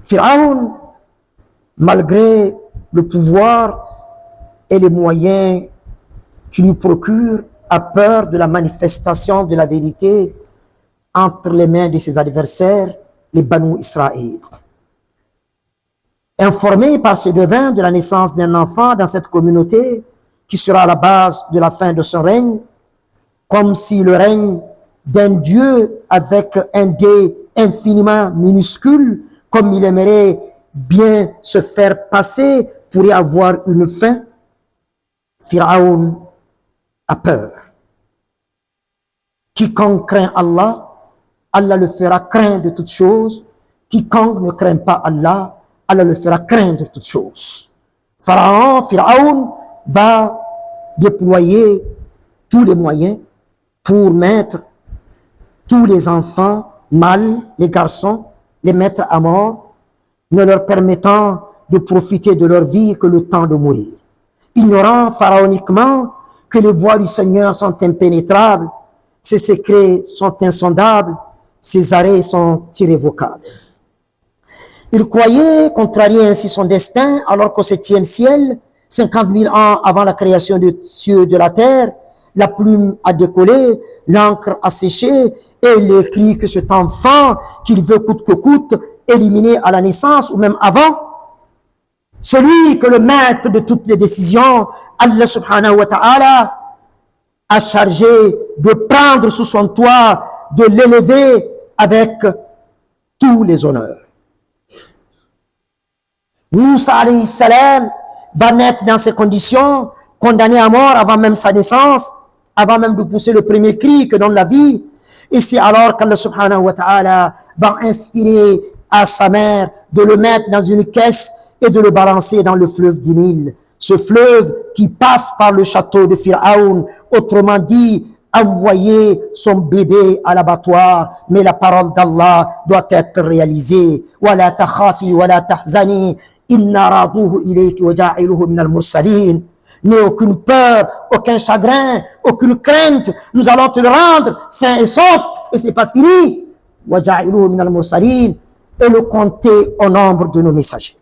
Pharaon, malgré le pouvoir et les moyens qui lui procurent, a peur de la manifestation de la vérité entre les mains de ses adversaires, les Banu Israël. Informé par ses devins de la naissance d'un enfant dans cette communauté, qui sera à la base de la fin de son règne, comme si le règne d'un Dieu avec un dé infiniment minuscule, comme il aimerait bien se faire passer, pourrait avoir une fin. Pharaon a peur. Quiconque craint Allah, Allah le fera craindre de toutes choses. Quiconque ne craint pas Allah, Allah le fera craindre de toutes choses. Pharaon va déployer tous les moyens pour mettre tous les enfants mâles, les garçons, les mettre à mort, ne leur permettant de profiter de leur vie que le temps de mourir. Ignorant pharaoniquement que les voies du Seigneur sont impénétrables, ses secrets sont insondables, ses arrêts sont irrévocables. Il croyait contrarier ainsi son destin, alors qu'au 7e ciel, 50 000 ans avant la création des cieux et de la terre, la plume a décollé, l'encre a séché, et il écrit que cet enfant qu'il veut coûte que coûte éliminer à la naissance ou même avant, celui que le maître de toutes les décisions, Allah subhanahu wa ta'ala, a chargé de prendre sous son toit, de l'élever avec tous les honneurs. Moussa alayhi salam va naître dans ces conditions, condamné à mort avant même sa naissance, avant même de pousser le premier cri que donne la vie. Et c'est alors qu'Allah subhanahu wa ta'ala va inspirer à sa mère de le mettre dans une caisse et de le balancer dans le fleuve du Nil. Ce fleuve qui passe par le château de Pharaon, autrement dit, envoyer son bébé à l'abattoir, mais la parole d'Allah doit être réalisée. وَلَا تَخَافِي وَلَا تَحْزَنِي إِنَّا رَادُوهُ إِلَيْكِ وَجَاعِلُهُ مِنَ الْمُرْسَلِينَ. N'aie aucune peur, aucun chagrin, aucune crainte. Nous allons te le rendre sain et sauf, et c'est pas fini. وَجَاعِلُهُ مِنَ الْمُرْسَلِينَ, et le compter au nombre de nos messagers.